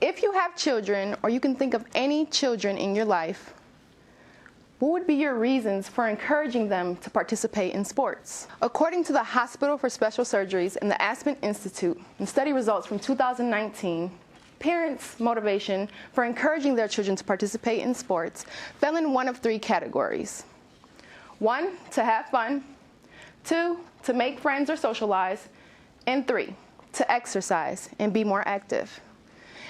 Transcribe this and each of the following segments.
If you have children, or you can think of any children in your life, what would be your reasons for encouraging them to participate in sports? According to the Hospital for Special Surgeries and the Aspen Institute, and study results from 2019, parents' motivation for encouraging their children to participate in sports fell in one of three categories. 1, to have fun. 2, to make friends or socialize. And 3, to exercise and be more active.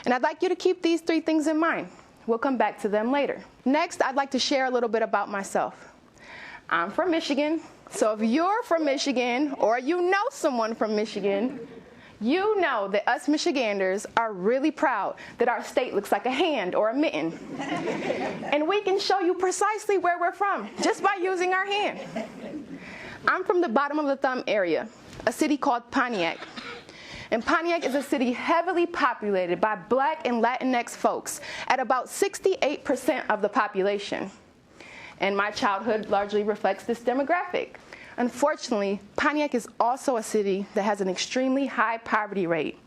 And I'd like you to keep these three things in mind. We'll come back to them later. Next, I'd like to share a little bit about myself. I'm from Michigan, so if you're from Michigan or you know someone from Michigan, you know that us Michiganders are really proud that our state looks like a hand or a mitten. And we can show you precisely where we're from just by using our hand. I'm from the bottom of the thumb area, a city called Pontiac. And Pontiac is a city heavily populated by Black and Latinx folks at about 68% of the population. And my childhood largely reflects this demographic. Unfortunately, Pontiac is also a city that has an extremely high poverty rate,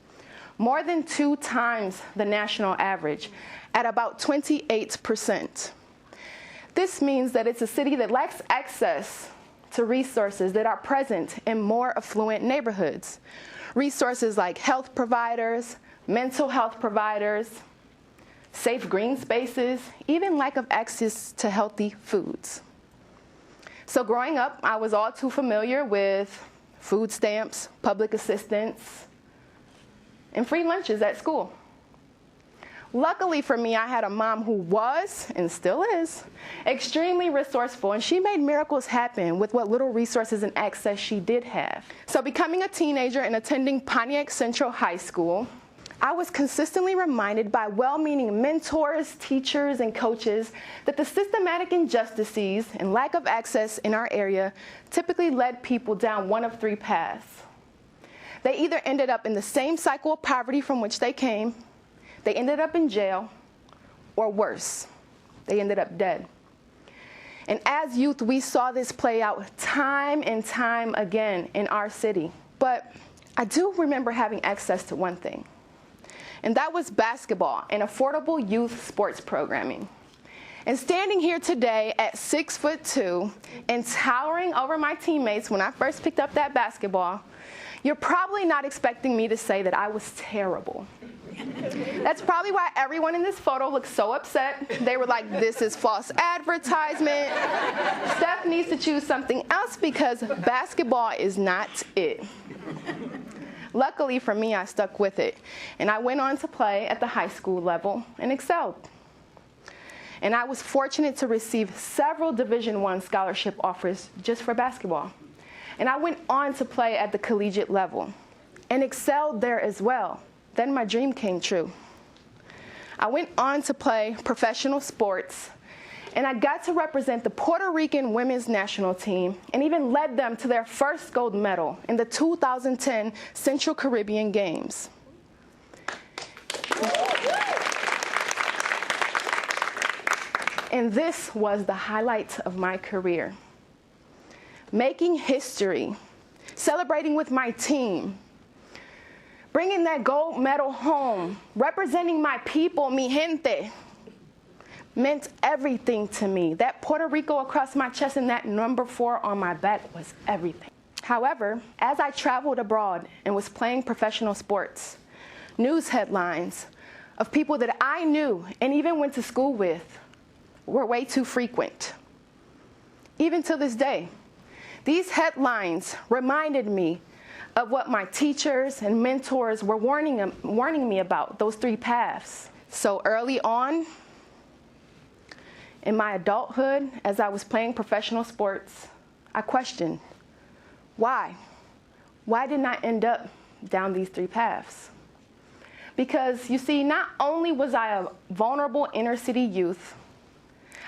more than 2 times the national average, at about 28%. This means that it's a city that lacks access to resources that are present in more affluent neighborhoods. Resources like health providers, mental health providers, safe green spaces, even lack of access to healthy foods. So growing up, I was all too familiar with food stamps, public assistance, and free lunches at school. Luckily for me, I had a mom who was, and still is, extremely resourceful, and she made miracles happen with what little resources and access she did have. So becoming a teenager and attending Pontiac Central High School, I was consistently reminded by well-meaning mentors, teachers, and coaches that the systematic injustices and lack of access in our area typically led people down one of 3 paths. They either ended up in the same cycle of poverty from which they came, they ended up in jail, or worse, they ended up dead. And as youth, we saw this play out time and time again in our city. But I do remember having access to one thing, and that was basketball and affordable youth sports programming. And standing here today at 6'2" and towering over my teammates when I first picked up that basketball, you're probably not expecting me to say that I was terrible. That's probably why everyone in this photo looks so upset. They were like, this is false advertisement. Steph needs to choose something else because basketball is not it. Luckily for me, I stuck with it. And I went on to play at the high school level and excelled. And I was fortunate to receive several Division I scholarship offers just for basketball. And I went on to play at the collegiate level and excelled there as well. Then my dream came true. I went on to play professional sports, and I got to represent the Puerto Rican women's national team and even led them to their first gold medal in the 2010 Central Caribbean Games. And this was the highlight of my career. Making history, celebrating with my team, bringing that gold medal home, representing my people, mi gente, meant everything to me. That Puerto Rico across my chest and that number 4 on my back was everything. However, as I traveled abroad and was playing professional sports, news headlines of people that I knew and even went to school with were way too frequent. Even to this day, these headlines reminded me of what my teachers and mentors were warning me about, those 3 paths. So early on in my adulthood, as I was playing professional sports, I questioned, why? Why didn't I end up down these 3 paths? Because you see, not only was I a vulnerable inner city youth,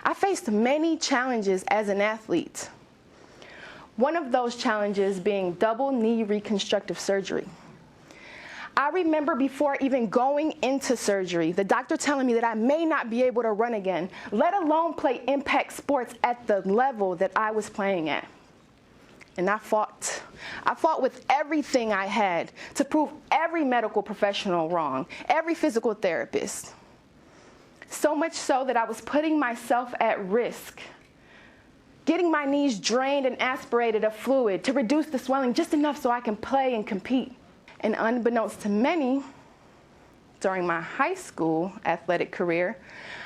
I faced many challenges as an athlete. One of those challenges being double knee reconstructive surgery. I remember before even going into surgery, the doctor telling me that I may not be able to run again, let alone play impact sports at the level that I was playing at. And I fought. I fought with everything I had to prove every medical professional wrong, every physical therapist. So much so that I was putting myself at risk, getting my knees drained and aspirated of fluid to reduce the swelling just enough so I can play and compete. And unbeknownst to many, during my high school athletic career,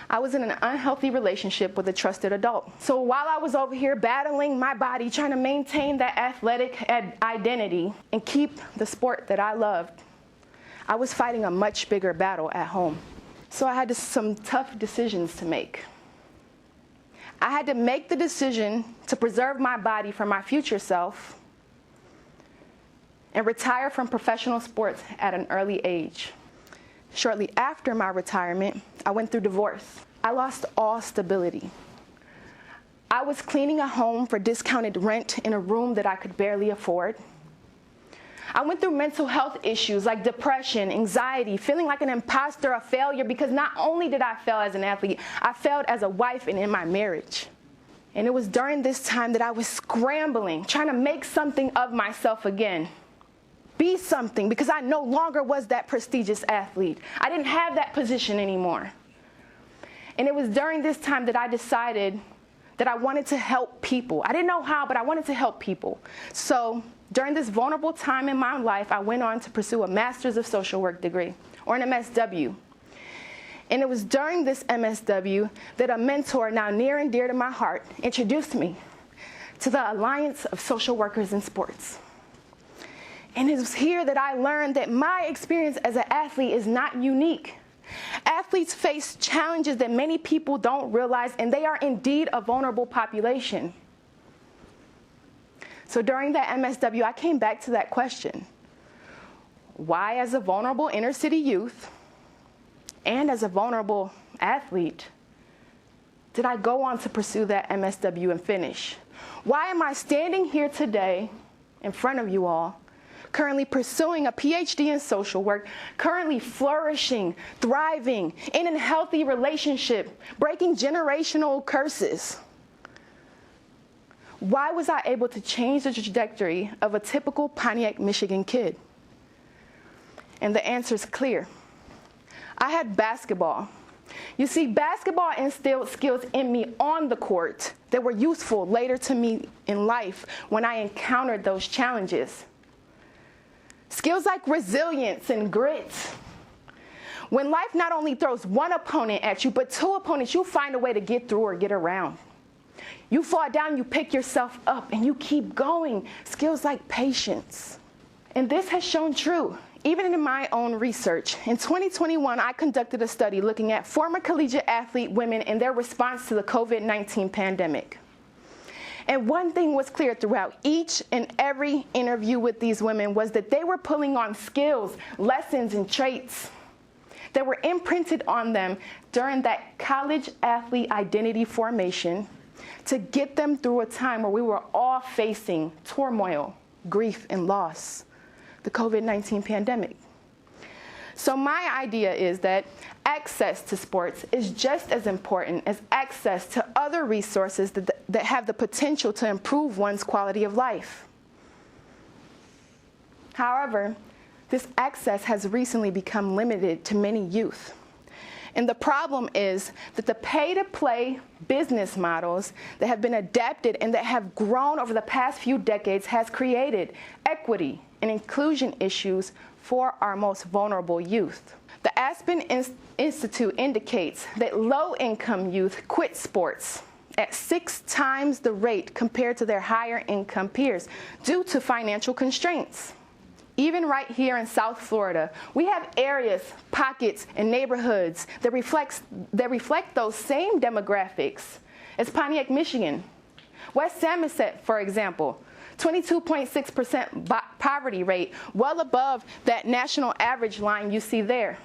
I was in an unhealthy relationship with a trusted adult. So while I was over here battling my body, trying to maintain that athletic identity and keep the sport that I loved, I was fighting a much bigger battle at home. So I had some tough decisions to make. I had to make the decision to preserve my body for my future self and retire from professional sports at an early age. Shortly after my retirement, I went through divorce. I lost all stability. I was cleaning a home for discounted rent in a room that I could barely afford. I went through mental health issues like depression, anxiety, feeling like an imposter, a failure, because not only did I fail as an athlete, I failed as a wife and in my marriage. And it was during this time that I was scrambling, trying to make something of myself again. Be something, because I no longer was that prestigious athlete. I didn't have that position anymore. And it was during this time that I decided that I wanted to help people. I didn't know how, but I wanted to help people. So during this vulnerable time in my life, I went on to pursue a Master's of Social Work degree, or an MSW. And it was during this MSW that a mentor, now near and dear to my heart, introduced me to the Alliance of Social Workers in Sports. And it was here that I learned that my experience as an athlete is not unique. Athletes face challenges that many people don't realize, and they are indeed a vulnerable population. So during that MSW, I came back to that question. Why, as a vulnerable inner city youth and as a vulnerable athlete, did I go on to pursue that MSW and finish? Why am I standing here today in front of you all, currently pursuing a PhD in social work, currently flourishing, thriving, in a healthy relationship, breaking generational curses? Why was I able to change the trajectory of a typical Pontiac, Michigan kid? And the answer is clear. I had basketball. You see, basketball instilled skills in me on the court that were useful later to me in life when I encountered those challenges. Skills like resilience and grit. When life not only throws one opponent at you, but two opponents, you find a way to get through or get around. You fall down, you pick yourself up, and you keep going. Skills like patience. And this has shown true, even in my own research. In 2021, I conducted a study looking at former collegiate athlete women and their response to the COVID-19 pandemic. And one thing was clear throughout each and every interview with these women was that they were pulling on skills, lessons, and traits that were imprinted on them during that college athlete identity formation to get them through a time where we were all facing turmoil, grief, and loss, the COVID-19 pandemic. So my idea is that access to sports is just as important as access to other resources that have the potential to improve one's quality of life. However, this access has recently become limited to many youth. And the problem is that the pay-to-play business models that have been adapted and that have grown over the past few decades has created equity and inclusion issues for our most vulnerable youth. The Aspen Institute indicates that low-income youth quit sports at 6 times the rate compared to their higher-income peers due to financial constraints. Even right here in South Florida, we have areas, pockets, and neighborhoods that reflect those same demographics as Pontiac, Michigan. West Samoset, for example, 22.6% poverty rate, well above that national average line you see there.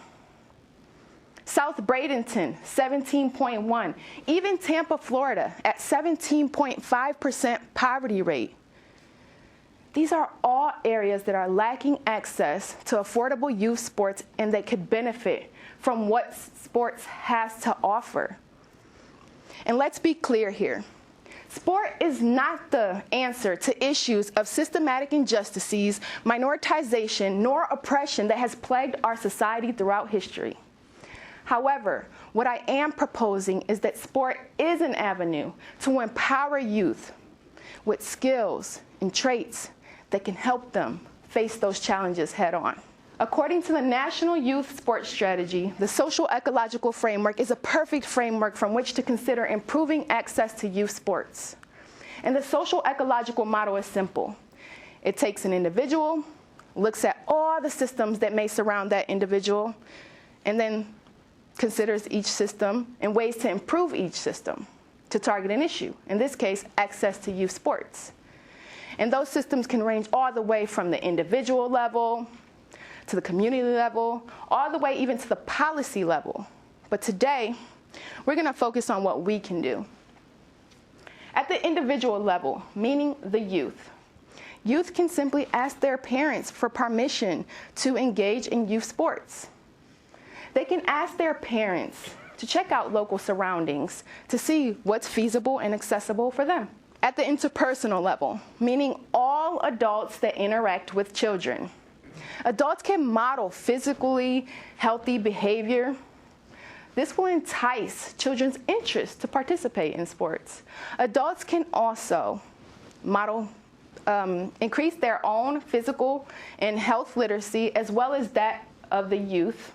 South Bradenton, 17.1. Even Tampa, Florida, at 17.5% poverty rate. These are all areas that are lacking access to affordable youth sports and that could benefit from what sports has to offer. And let's be clear here. Sport is not the answer to issues of systematic injustices, minoritization, nor oppression that has plagued our society throughout history. However, what I am proposing is that sport is an avenue to empower youth with skills and traits that can help them face those challenges head on. According to the National Youth Sports Strategy, the social ecological framework is a perfect framework from which to consider improving access to youth sports. And the social ecological model is simple. It takes an individual, looks at all the systems that may surround that individual, and then considers each system and ways to improve each system to target an issue, in this case, access to youth sports. And those systems can range all the way from the individual level to the community level, all the way even to the policy level. But today, we're going to focus on what we can do. At the individual level, meaning the youth, youth can simply ask their parents for permission to engage in youth sports. They can ask their parents to check out local surroundings to see what's feasible and accessible for them. At the interpersonal level, meaning all adults that interact with children, adults can model physically healthy behavior. This will entice children's interest to participate in sports. Adults can also model, increase their own physical and health literacy as well as that of the youth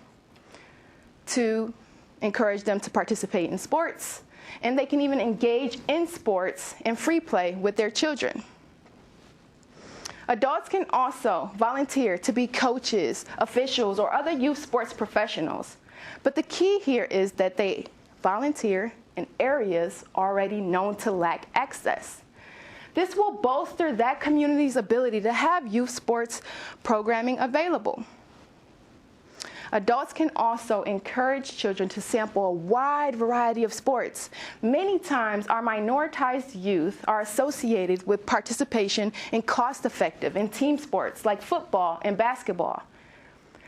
to encourage them to participate in sports. And they can even engage in sports and free play with their children. Adults can also volunteer to be coaches, officials, or other youth sports professionals. But the key here is that they volunteer in areas already known to lack access. This will bolster that community's ability to have youth sports programming available. Adults can also encourage children to sample a wide variety of sports. Many times, our minoritized youth are associated with participation in cost-effective and team sports like football and basketball.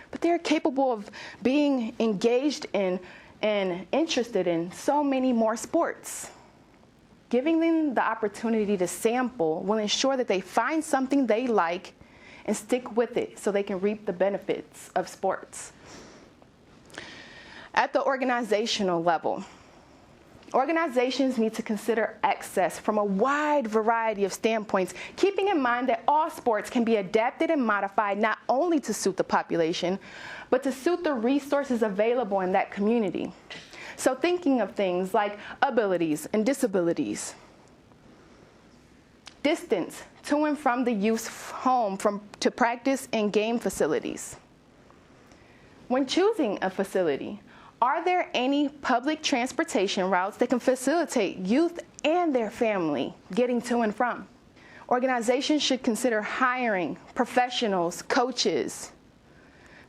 But they're capable of being engaged in and interested in so many more sports. Giving them the opportunity to sample will ensure that they find something they like and stick with it so they can reap the benefits of sports. At the organizational level, organizations need to consider access from a wide variety of standpoints, keeping in mind that all sports can be adapted and modified not only to suit the population, but to suit the resources available in that community. So thinking of things like abilities and disabilities, distance to and from the youth's home to practice and game facilities. When choosing a facility, are there any public transportation routes that can facilitate youth and their family getting to and from? Organizations should consider hiring professionals, coaches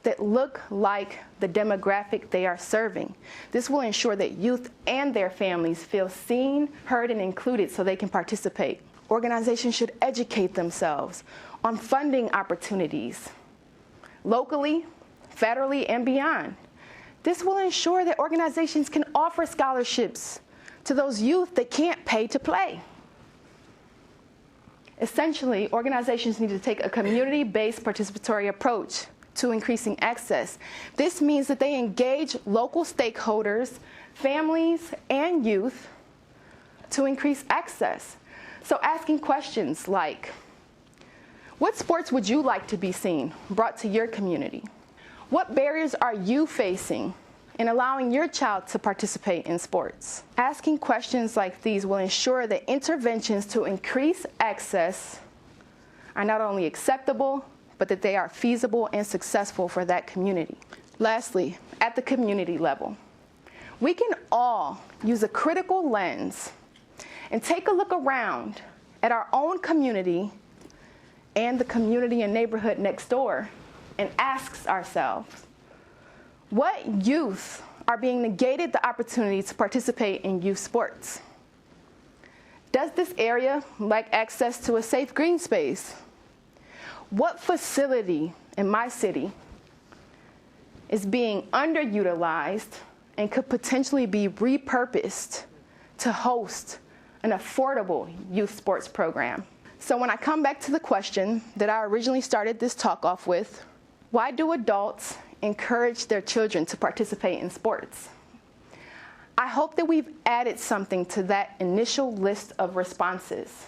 that look like the demographic they are serving. This will ensure that youth and their families feel seen, heard, and included so they can participate. Organizations should educate themselves on funding opportunities, locally, federally, and beyond. This will ensure that organizations can offer scholarships to those youth that can't pay to play. Essentially, organizations need to take a community-based participatory approach to increasing access. This means that they engage local stakeholders, families, and youth to increase access. So asking questions like, what sports would you like to be seen, brought to your community? What barriers are you facing in allowing your child to participate in sports? Asking questions like these will ensure that interventions to increase access are not only acceptable, but that they are feasible and successful for that community. Lastly, at the community level, we can all use a critical lens and take a look around at our own community and the community and neighborhood next door and ask ourselves, what youth are being negated the opportunity to participate in youth sports? Does this area lack access to a safe green space? What facility in my city is being underutilized and could potentially be repurposed to host an affordable youth sports program. So when I come back to the question that I originally started this talk off with, why do adults encourage their children to participate in sports? I hope that we've added something to that initial list of responses.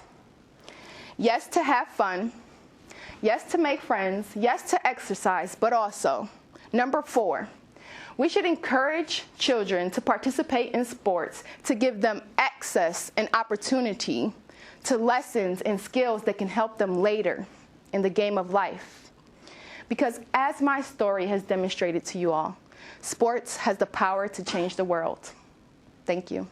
Yes, to have fun. Yes, to make friends. Yes, to exercise, but also, number 4, we should encourage children to participate in sports to give them access and opportunity to lessons and skills that can help them later in the game of life. Because as my story has demonstrated to you all, sports has the power to change the world. Thank you.